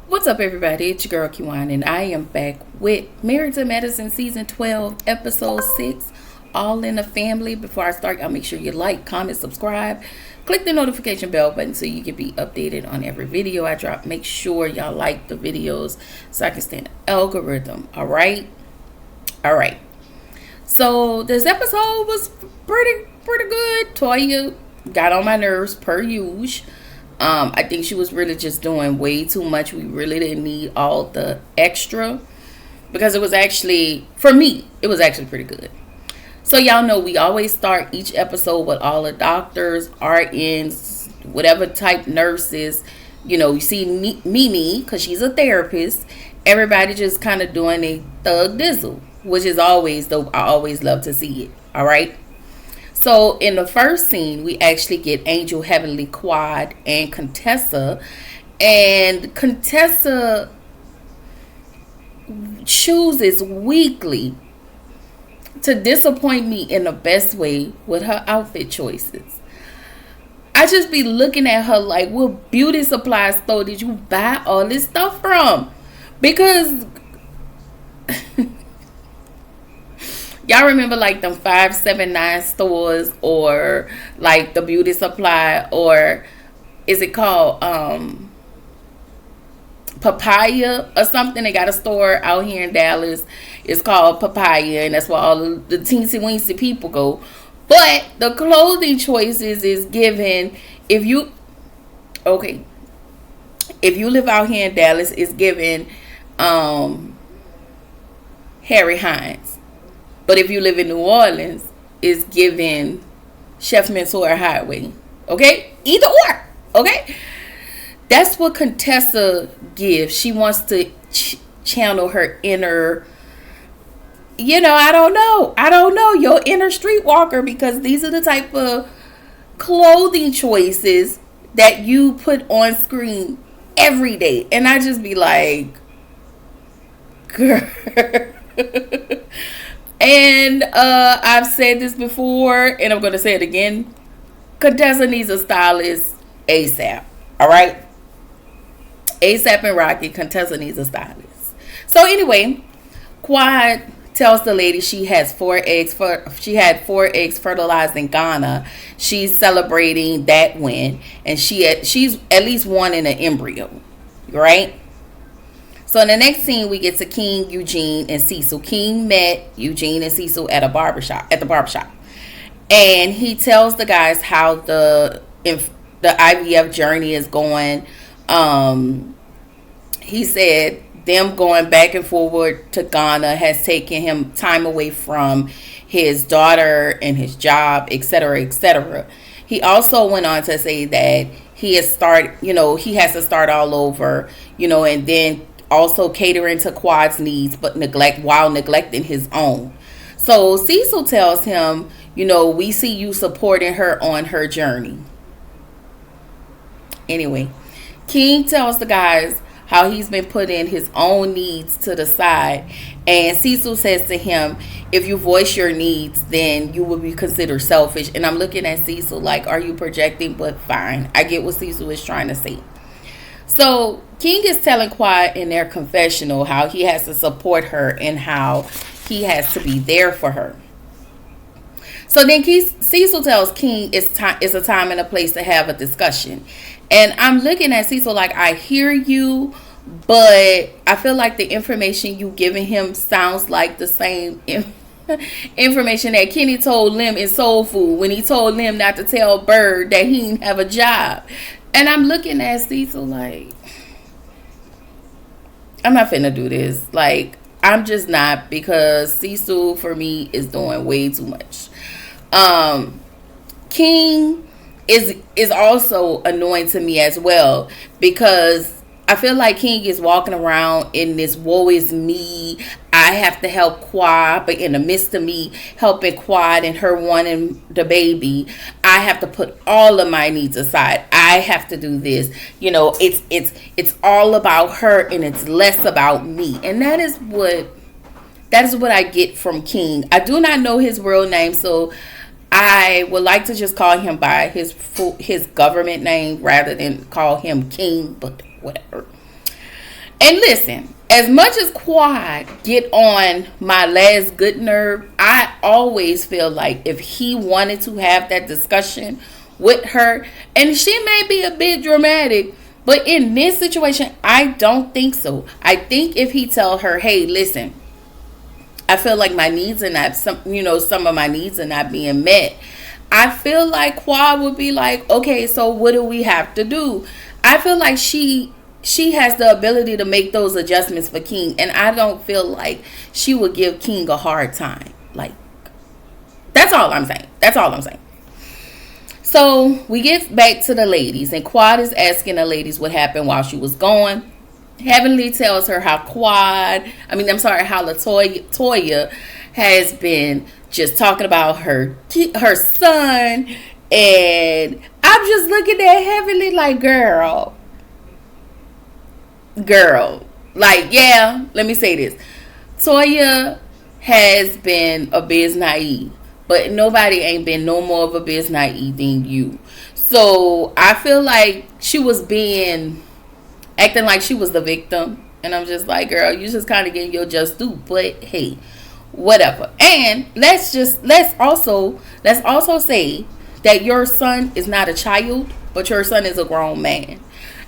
What's up, everybody? It's your girl Kiwan, and I am back with Married to Medicine Season 12, Episode 6, All in the Family. Before I start, I'll make sure you like, comment, subscribe, click the notification bell button so you can be updated on every video I drop. Make sure y'all like the videos so I can stay in the algorithm. All right? So this episode was pretty good. Toya got on my nerves per usual. I think she was really just doing way too much. We really didn't need all the extra because it was actually, for me, it was actually pretty good. So y'all know we always start each episode with all the doctors, RNs, whatever type nurses. You know, you see Mimi because she's a therapist. Everybody just kind of doing a thug dizzle, which is always dope. I always love to see it. All right. So in the first scene, we actually get Angel, Heavenly, Quad, and Contessa. And Contessa chooses weekly to disappoint me in the best way with her outfit choices. I just be looking at her like, what beauty supply store did you buy all this stuff from? Because y'all remember like them 579 stores or like the beauty supply, or is it called Papaya or something? They got a store out here in Dallas. It's called Papaya, and that's where all the teensy weensy people go. But the clothing choices is given if you live out here in Dallas, it's given Harry Hines. But if you live in New Orleans, it's given Chef Mentor Highway. Okay? Either or. Okay? That's what Contessa gives. She wants to channel her inner, I don't know. Your inner streetwalker, because these are the type of clothing choices that you put on screen every day. And I just be like, girl. And I've said this before, and I'm going to say it again. Contessa needs a stylist ASAP. All right? ASAP and Rocky, Contessa needs a stylist. So anyway, Quad tells the lady she has 4 eggs. She had 4 eggs fertilized in Ghana. She's celebrating that win, and she's at least one in an embryo. Right? So in the next scene, we get to King, Eugene, and Cecil. King met Eugene and Cecil at the barbershop. And he tells the guys how the IVF journey is going. He said them going back and forward to Ghana has taken him time away from his daughter and his job, etc., etc. He also went on to say that he has to start all over, and then also catering to Quad's needs, but while neglecting his own. So Cecil tells him, we see you supporting her on her journey. Anyway, King tells the guys how he's been putting his own needs to the side. And Cecil says to him, if you voice your needs, then you will be considered selfish. And I'm looking at Cecil like, are you projecting? But fine. I get what Cecil is trying to say. So King is telling Quad in their confessional how he has to support her and how he has to be there for her. So then Cecil tells King it's a time and a place to have a discussion. And I'm looking at Cecil like, I hear you, but I feel like the information you giving him sounds like the same information that Kenny told Lim in Soul Food when he told Lim not to tell Bird that he didn't have a job. And I'm looking at Cecil like, I'm not finna do this. Like, I'm just not, because Cecil for me is doing way too much. King is also annoying to me as well, because I feel like King is walking around in this woe is me, I have to help Quad, but in the midst of me helping Quad and her wanting the baby, I have to put all of my needs aside. I have to do this. It's all about her and it's less about me. And that is what I get from King. I do not know his real name, so I would like to just call him by his government name rather than call him King, but whatever. And listen, as much as Quad get on my last good nerve, I always feel like if he wanted to have that discussion with her, and she may be a bit dramatic, but in this situation, I don't think so. I think if he tell her, hey, listen, I feel like my needs are not some of my needs are not being met. I feel like Quad would be like, okay, so what do we have to do? I feel like she has the ability to make those adjustments for King, and I don't feel like she would give King a hard time. Like, that's all I'm saying. That's all I'm saying. So we get back to the ladies, and Quad is asking the ladies what happened while she was gone. Heavenly tells her how how Latoya has been just talking about her son, and I'm just looking at Heavenly like, girl, like, yeah. Let me say this: Toya has been a biz naive, but nobody ain't been no more of a biz naive than you. So I feel like she was acting like she was the victim. And I'm just like, girl, you just kind of getting your just due. But hey, whatever. And let's also say that your son is not a child, but your son is a grown man.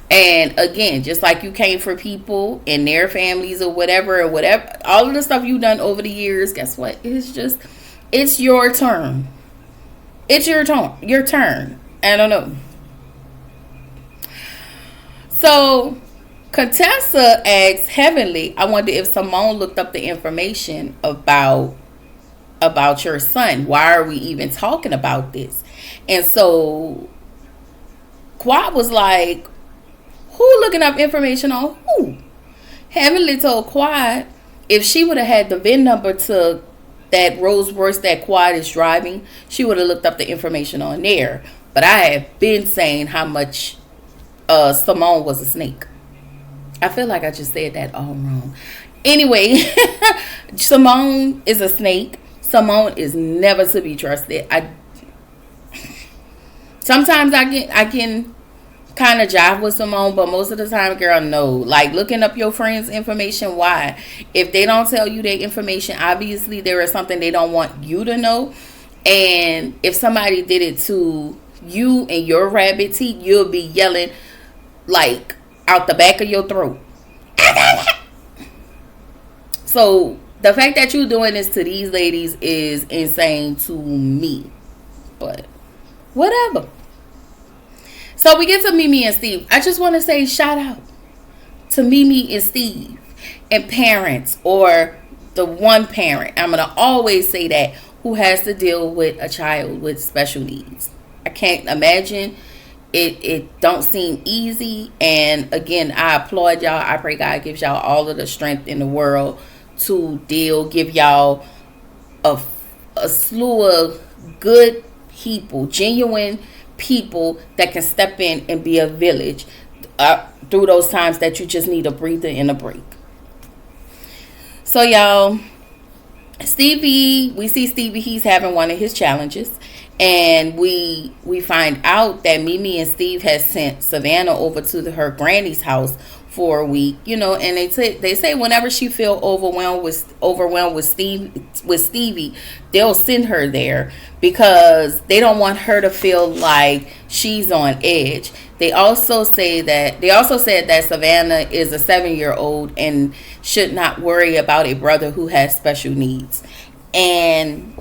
And again, just like you came for people and their families or whatever, all of the stuff you've done over the years, guess what? It's your turn. It's your turn. Your turn. I don't know. So Contessa asks Heavenly, I wonder if Simone looked up the information about your son. Why are we even talking about this? And so Quad was like, who looking up information on who? Heavenly told Quad if she would have had the VIN number to that Rolls Royce that Quad is driving, she would have looked up the information on there. But I have been saying how much Simone was a snake. I feel like I just said that all wrong. Anyway, Simone is a snake. Simone is never to be trusted. Sometimes I can kind of jive with Simone, but most of the time, girl, no. Like, looking up your friends' information, why? If they don't tell you their information, obviously there is something they don't want you to know. And if somebody did it to you and your rabbit teeth, you'll be yelling like out the back of your throat. So the fact that you're doing this to these ladies is insane to me. But whatever. So we get to Mimi and Steve. I just want to say shout out to Mimi and Steve and parents, or the one parent, I'm going to always say that, who has to deal with a child with special needs. I can't imagine. It don't seem easy. And again, I applaud y'all. I pray God gives y'all all of the strength in the world to give y'all a slew of good people, genuine people that can step in and be a village through those times that you just need a breather and a break. So y'all, we see Stevie, he's having one of his challenges, and we find out that Mimi and Steve has sent Savannah over to her granny's house for a week, and they say whenever she feel overwhelmed with Stevie, they'll send her there because they don't want her to feel like she's on edge. They also said that Savannah is a 7-year-old and should not worry about a brother who has special needs. And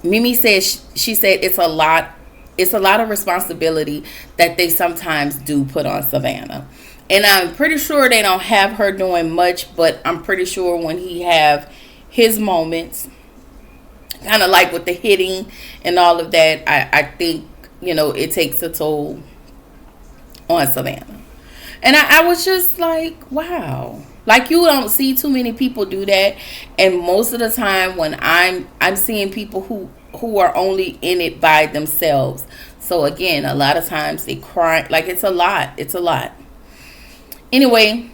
Mimi says she said it's a lot of responsibility that they sometimes do put on Savannah. And I'm pretty sure they don't have her doing much, but I'm pretty sure when he have his moments, kind of like with the hitting and all of that, I think, it takes a toll on Savannah. And I was just like, wow. Like, you don't see too many people do that. And most of the time when I'm seeing people who are only in it by themselves. So again, a lot of times they cry. Like, it's a lot. Anyway,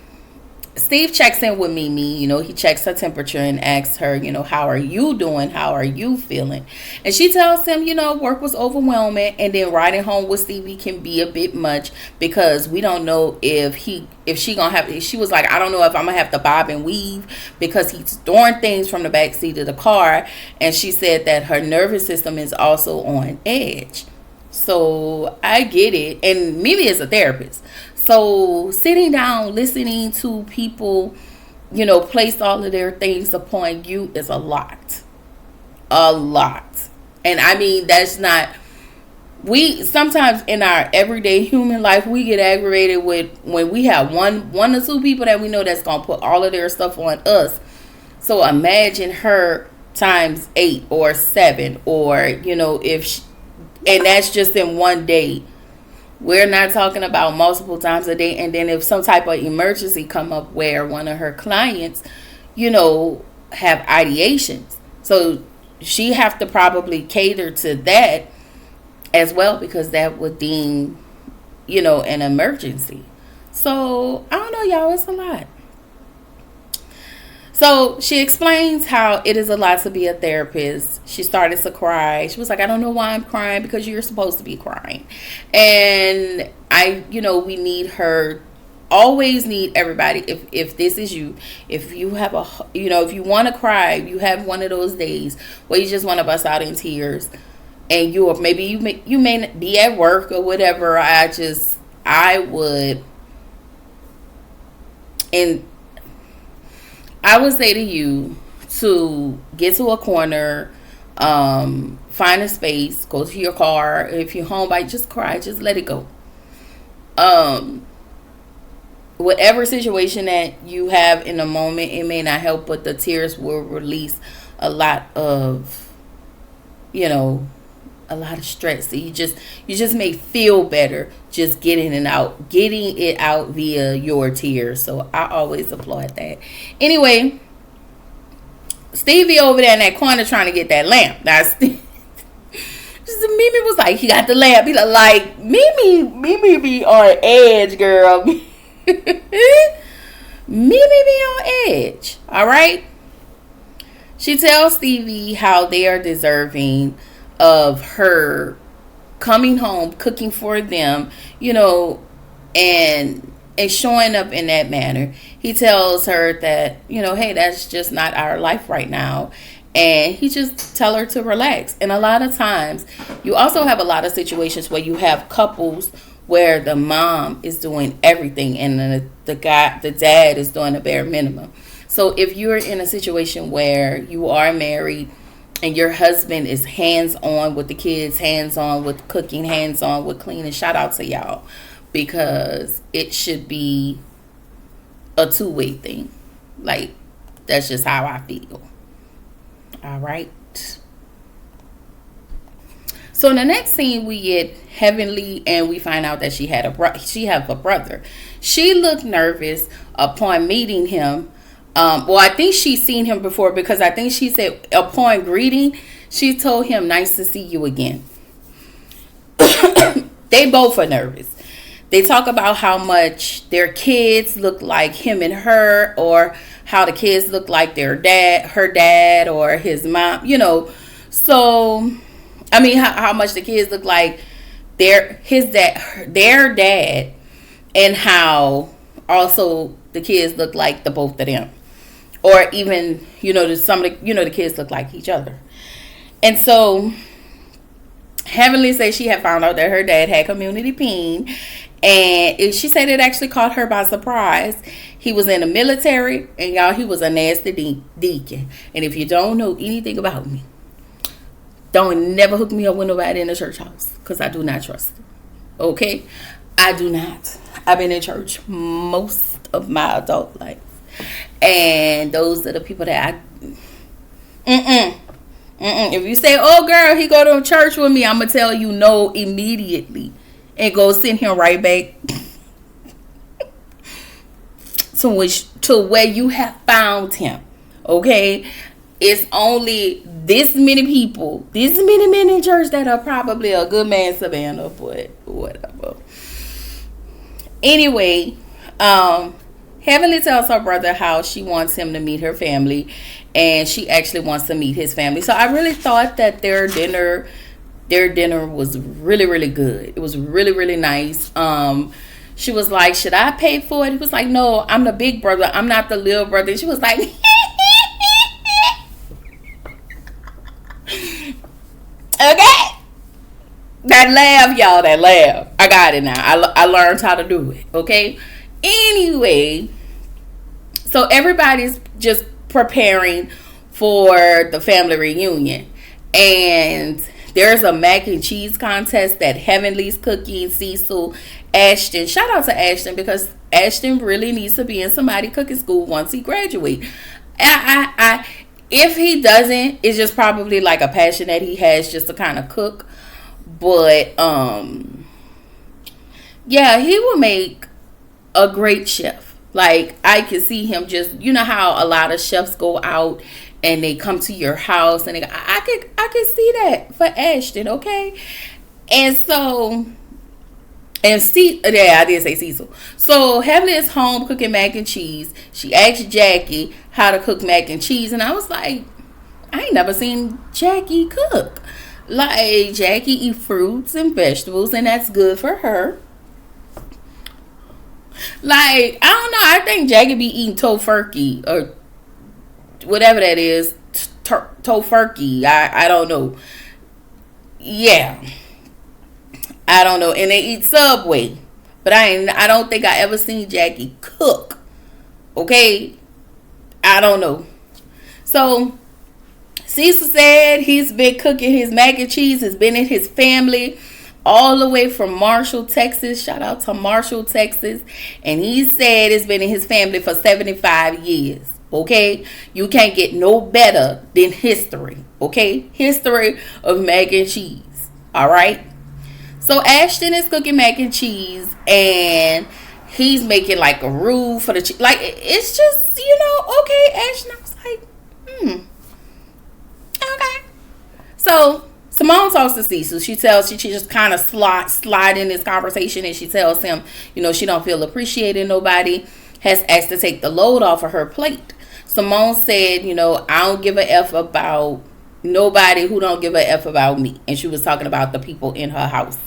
Steve checks in with Mimi. He checks her temperature and asks her, how are you doing? How are you feeling? And she tells him, work was overwhelming, and then riding home with Stevie can be a bit much because we don't know if she gonna have. She was like, I don't know if I'm gonna have to bob and weave because he's throwing things from the back seat of the car. And she said that her nervous system is also on edge. So I get it, and Mimi is a therapist. So sitting down, listening to people, place all of their things upon you is a lot. A lot. And I mean, that's not, we sometimes in our everyday human life, we get aggravated with when we have one or two people that we know that's going to put all of their stuff on us. So imagine her times 8 or 7, or, if she, and that's just in one day. We're not talking about multiple times a day. And then if some type of emergency come up where one of her clients, have ideations. So she have to probably cater to that as well, because that would deem, an emergency. So I don't know, y'all, it's a lot. So she explains how it is a lot to be a therapist. She started to cry. She was like, I don't know why I'm crying, because you're supposed to be crying. And we need her, always need everybody. If this is you, if you have if you want to cry, you have one of those days where you just want to bust out in tears, and you may be at work or whatever. I would say to you to get to a corner, find a space, go to your car. If you're home, just cry, just let it go. Whatever situation that you have in the moment, it may not help, but the tears will release a lot of, a lot of stress. So you just may feel better just getting it out via your tears. So I always applaud that. Anyway, Stevie over there in that corner trying to get that lamp. Now Mimi was like, he got the lamp. He like, Mimi be on edge, girl. Mimi be on edge. All right. She tells Stevie how they are deserving of her coming home, cooking for them, and showing up in that manner. He tells her that, hey, that's just not our life right now. And he just tell her to relax. And a lot of times, you also have a lot of situations where you have couples where the mom is doing everything and the dad is doing the bare minimum. So if you're in a situation where you are married and your husband is hands-on with the kids, hands-on with cooking, hands-on with cleaning, shout out to y'all, because it should be a two-way thing. Like, that's just how I feel. All right. So in the next scene, we get Heavenly, and we find out that she have a brother. She looked nervous upon meeting him. I think she's seen him before, because I think she said upon greeting, she told him, nice to see you again. They both are nervous. They talk about how much their kids look like him and her, or how the kids look like her dad or his mom, So, I mean, how much the kids look like their dad, and how also the kids look like the both of them. Or even, some of the kids look like each other. And so Heavenly says she had found out that her dad had community pain. And she said it actually caught her by surprise. He was in the military, and y'all, he was a nasty deacon. And if you don't know anything about me, don't never hook me up with nobody in the church house, because I do not trust them. Okay? I do not. I've been in church most of my adult life. And those are the people that if you say, oh girl, he go to church with me, I'm gonna tell you no immediately, and go send him right back to where you have found him. Okay? It's only this many people, this many men in church that are probably a good man, Savannah, but whatever. Anyway, Heavenly tells her brother how she wants him to meet her family, and she actually wants to meet his family. So I really thought that their dinner was really, really good. It was really, really nice. She was like, should I pay for it? He was like, no, I'm the big brother, I'm not the little brother. And she was like, okay. That laugh, y'all, that laugh. I got it now. I learned how to do it, okay? Anyway, so everybody's just preparing for the family reunion. And there's a mac and cheese contest that Heavenly's cooking. Cecil, Ashton. Shout out to Ashton, because Ashton really needs to be in somebody cooking school once he graduates. If he doesn't, it's just probably like a passion that he has just to kind of cook. But yeah, he will make a great chef. Like, I can see him just, you know how a lot of chefs go out and they come to your house, and I could see that for Ashton, okay? And so, I did say Cecil. So Heavenly is home cooking mac and cheese. She asked Jackie how to cook mac and cheese, and I was like, I ain't never seen Jackie cook. Like, Jackie eat fruits and vegetables, and that's good for her. Like, I don't know. I think Jackie be eating tofurkey or whatever that is. Tofurkey. I don't know. Yeah. I don't know. And they eat Subway. But I don't think I ever seen Jackie cook. Okay? I don't know. So Cecil said he's been cooking his mac and cheese. Has been in his family all the way from Marshall, Texas. Shout out to Marshall, Texas. And he said it's been in his family for 75 years. Okay? You can't get no better than history. Okay? History of mac and cheese. Alright? So Ashton is cooking mac and cheese, and he's making like a roux for the cheese. Like, it's just, okay, Ashton. I was like, okay. So Simone talks to Cecil. She just kind of slide in this conversation, and she tells him, she don't feel appreciated. Nobody has asked to take the load off of her plate. Simone said, I don't give a F about nobody who don't give a F about me. And she was talking about the people in her house.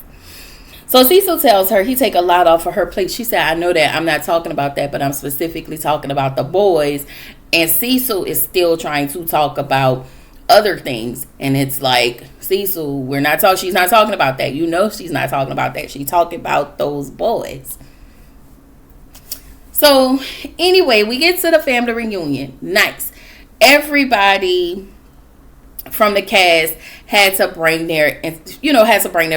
So Cecil tells her he take a lot off of her plate. She said, I know that. I'm not talking about that, but I'm specifically talking about the boys. And Cecil is still trying to talk about other things. And it's like, Cecil, she's not talking about that. She's not talking about that. She's talking about those boys. So anyway, we get to the family reunion. Nice. Everybody from the cast had to bring their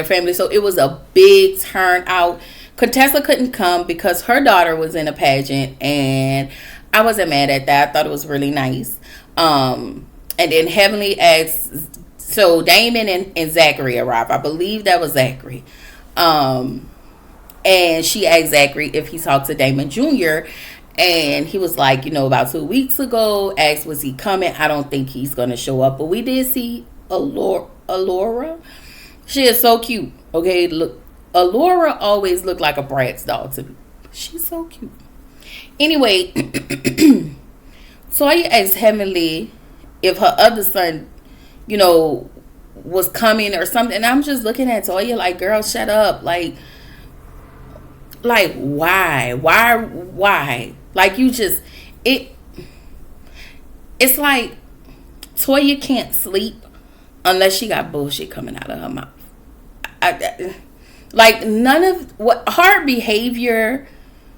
family. So it was a big turnout. Contessa couldn't come because her daughter was in a pageant, and I wasn't mad at that. I thought it was really nice. And then Heavenly asked, so Damon and Zachary arrived. I believe that was Zachary. And she asked Zachary if he talked to Damon Jr., and he was like, about 2 weeks ago, asked was he coming. I don't think he's going to show up. But we did see Alora. She is so cute. Okay, look, Alora always looked like a Bratz doll to me. She's so cute. Anyway, Toya asked Heavenly if her other son, was coming or something. And I'm just looking at Toya like, girl, shut up. Like, why? Like, it's like Toya can't sleep unless she got bullshit coming out of her mouth. Like, none of what her behavior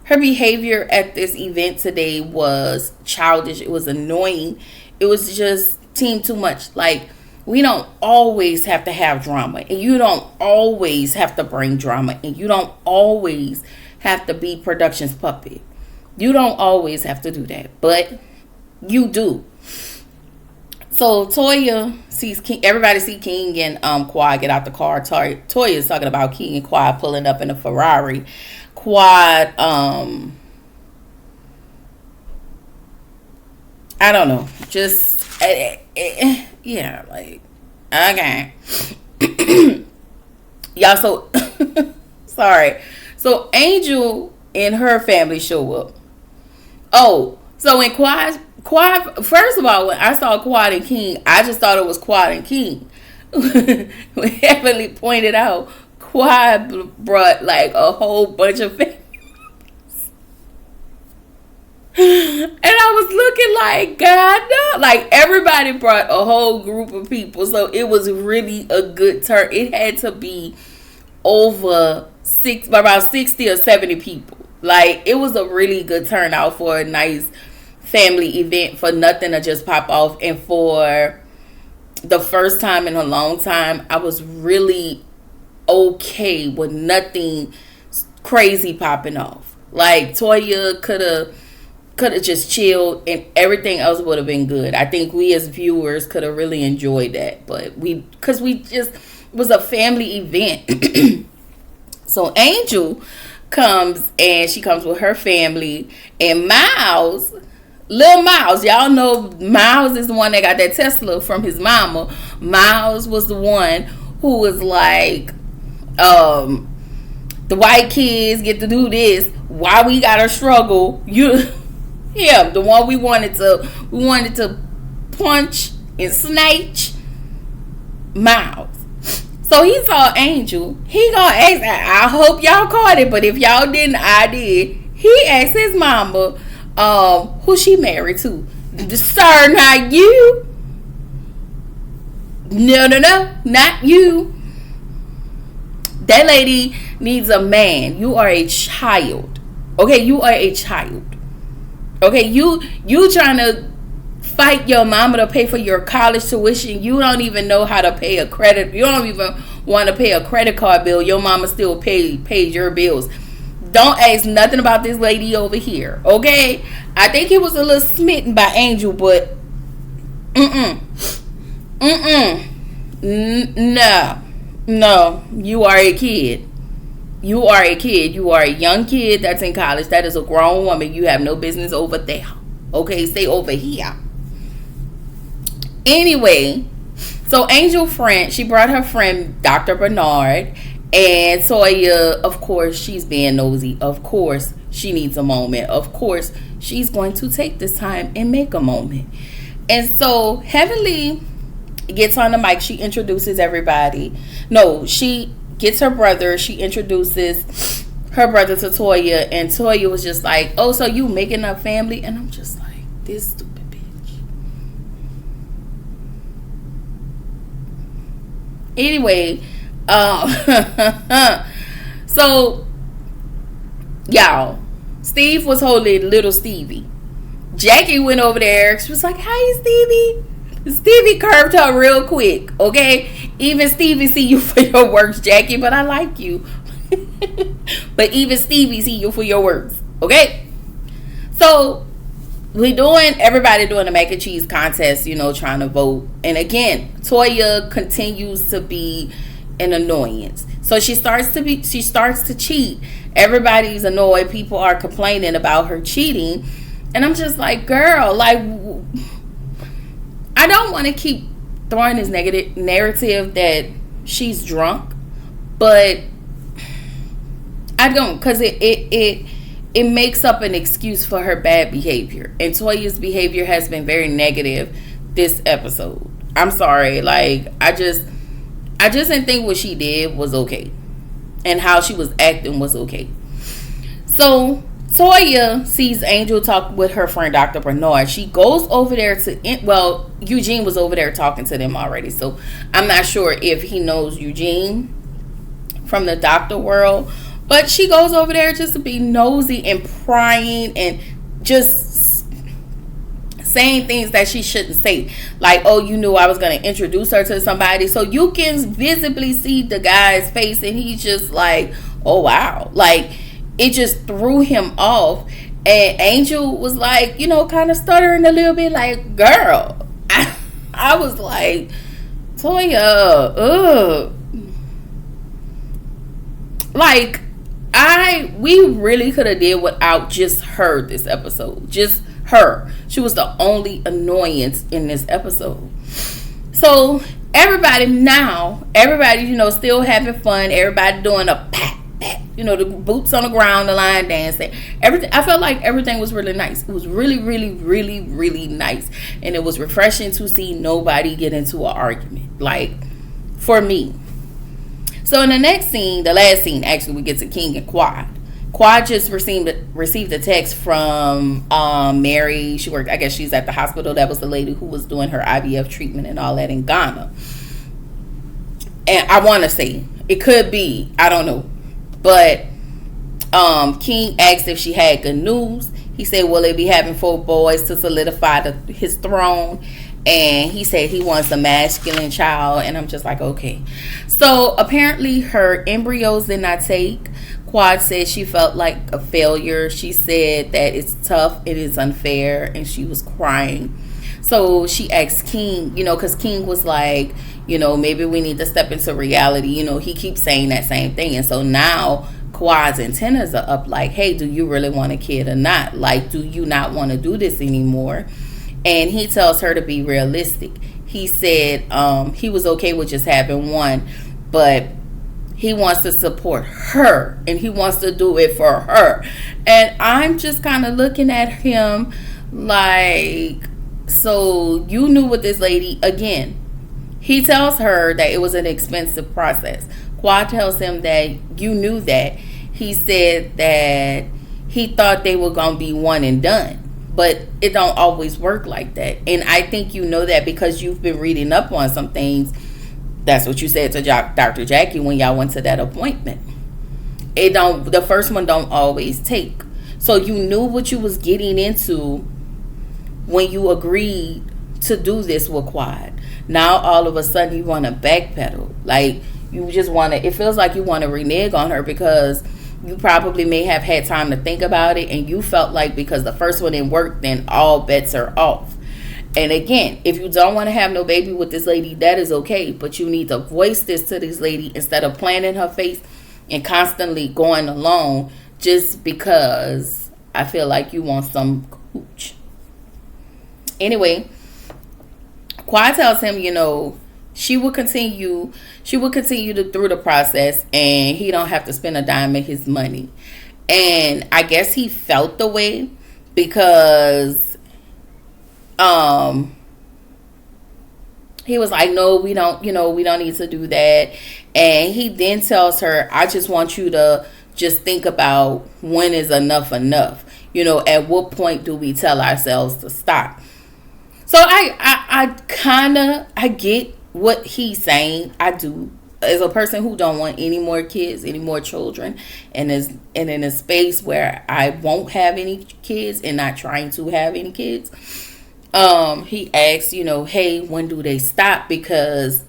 at this event today was childish. It was annoying. It was just seemed too much. Like, we don't always have to have drama, and you don't always have to bring drama, and you don't always have to be production's puppet. You don't always have to do that, but you do. So Toya sees King. Everybody see King and Quad get out the car. Toya is talking about King and Quad pulling up in a Ferrari. Quad, I don't know, just yeah, like, okay. Y'all, so sorry. So Angel and her family show up. Oh, so in Quad, first of all, when I saw Quad and King, I just thought it was Quad and King. When Heavenly pointed out, Quad brought like a whole bunch of family. And I was looking like, God, no. Like, everybody brought a whole group of people. So it was really a good turn. It had to be over about 60 or 70 people. Like, it was a really good turnout for a nice family event, for nothing to just pop off. And for the first time in a long time, I was really okay with nothing crazy popping off. Like, Toya could have just chilled and everything else would have been good. I think we as viewers could have really enjoyed that. But because we just, it was a family event. So Angel comes, and she comes with her family, and Miles, little Miles, y'all know Miles is the one that got that Tesla from his mama. Miles was the one who was like, the white kids get to do this, why we gotta struggle? Yeah, the one we wanted to punch and snatch. Miles. So he saw Angel. He gonna ask, I hope y'all caught it, but if y'all didn't, I did. He asked his mama, who she married to. Sir, not you. No, not you. That lady needs a man. You are a child. Okay, you are a child. Okay, you trying to fight your mama to pay for your college tuition. You don't even know how to pay a credit. You don't even want to pay a credit card bill. Your mama still pays your bills. Don't ask nothing about this lady over here. Okay, I think he was a little smitten by Angel, but no. You are a kid. You are a kid. You are a young kid that's in college. That is a grown woman. You have no business over there. Okay, stay over here. Anyway, so Angel friend, she brought her friend Dr. Bernard, and Toya, of course, she's being nosy. Of course, she needs a moment. Of course, she's going to take this time and make a moment. And so Heavenly gets on the mic. She introduces everybody. No, she gets her brother. She introduces her brother to Toya, and Toya was just like, oh, so you making a family? And I'm just like, this stupid bitch. Anyway, so y'all, Steve was holding little Stevie. Jackie went over there. She was like, "Hi, Stevie." Stevie curved her real quick. Okay, even Stevie see you for your works, Jackie. But I like you. But even Stevie see you for your works. Okay, so everybody doing the mac and cheese contest, trying to vote. And again, Toya continues to be an annoyance. So she starts to cheat. Everybody's annoyed. People are complaining about her cheating. And I'm just like, girl, like, I don't want to keep throwing this negative narrative that she's drunk, but I don't, because it makes up an excuse for her bad behavior. And Toya's behavior has been very negative this episode. I'm sorry. Like, I just didn't think what she did was okay. And how she was acting was okay. So Toya sees Angel talk with her friend Dr. Bernard. She goes over there Eugene was over there talking to them already. So I'm not sure if he knows Eugene from the doctor world. But she goes over there just to be nosy and prying and just saying things that she shouldn't say. Like, oh, you knew I was going to introduce her to somebody. So you can visibly see the guy's face and he's just like, oh, wow. Like, it just threw him off. And Angel was like, kind of stuttering a little bit like, girl. I was like, Toya, like, we really could have did without just her this episode. Just her. She was the only annoyance in this episode. So everybody, still having fun. Everybody doing a pat the boots on the ground, the line dancing, everything. I felt like everything was really nice. It was really, really, really, really nice. And it was refreshing to see nobody get into an argument. Like, for me. So in the next scene, the last scene, actually, we get to King and Quad. Quad just received a text from Mary. She worked, I guess she's at the hospital. That was the lady who was doing her IVF treatment and all that in Ghana. And I want to say, it could be, I don't know. But King asked if she had good news. He said, will they be having 4 boys to solidify his throne? And he said he wants a masculine child. And I'm just like, okay. So apparently her embryos did not take. Quad said she felt like a failure. She said that it's tough, it is unfair, and she was crying. So she asked King, because King was like, maybe we need to step into reality. He keeps saying that same thing. And so now Quad's antennas are up like, hey, do you really want a kid or not? Like, do you not want to do this anymore? And he tells her to be realistic. He said he was okay with just having one, but he wants to support her and he wants to do it for her. And I'm just kind of looking at him like, so you knew with this lady. Again, he tells her that it was an expensive process. Quad tells him that you knew that. He said that he thought they were going to be one and done. But it don't always work like that. And I think you know that because you've been reading up on some things. That's what you said to Dr. Jackie when y'all went to that appointment. The first one don't always take. So you knew what you was getting into when you agreed to do this with Quad. Now all of a sudden you want to backpedal. Like you just want to, it feels like you want to renege on her because you probably may have had time to think about it and you felt like because the first one didn't work, then all bets are off. And again, if you don't want to have no baby with this lady, that is okay. But you need to voice this to this lady instead of playing in her face and constantly going along just because I feel like you want some cooch. Anyway, Quad tells him, she will continue through the process and he don't have to spend a dime of his money. And I guess he felt the way because he was like, no, we don't need to do that. And he then tells her, I just want you to just think about when is enough. At what point do we tell ourselves to stop? So I get what he's saying. I do. As a person who don't want any more kids, any more children, and in a space where I won't have any kids and not trying to have any kids, he asks, hey, when do they stop? Because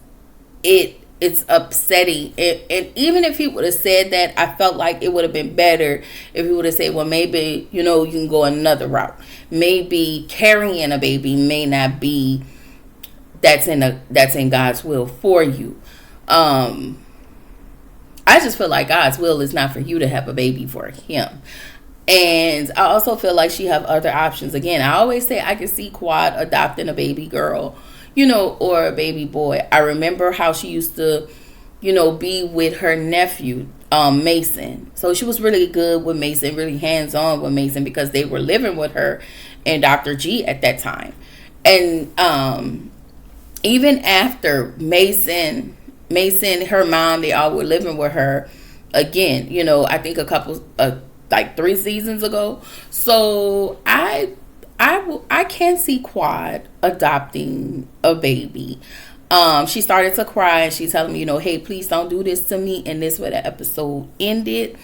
it's upsetting. And even if he would have said that, I felt like it would have been better if he would have said, well, maybe, you can go another route. Maybe carrying a baby may not be that's in God's will for you. I just feel like God's will is not for you to have a baby for him. And I also feel like she have other options. Again, I always say I can see Quad adopting a baby girl, or a baby boy. I remember how she used to, be with her nephew, Mason. So she was really good with Mason, really hands-on with Mason because they were living with her and Dr. G at that time. And even after Mason, her mom, they all were living with her again, I think a couple like 3 seasons ago. So I can see Quad adopting a baby. She started to cry and she's telling me, hey, please don't do this to me. And this where the episode ended.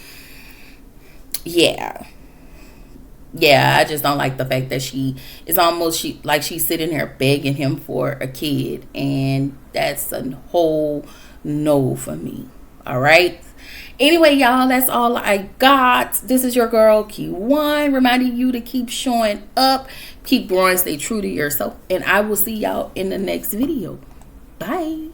Yeah, I just don't like the fact that she's sitting there begging him for a kid. And that's a whole no for me. All right. Anyway, y'all, that's all I got. This is your girl, Key1, reminding you to keep showing up, keep growing, stay true to yourself, and I will see y'all in the next video. Bye.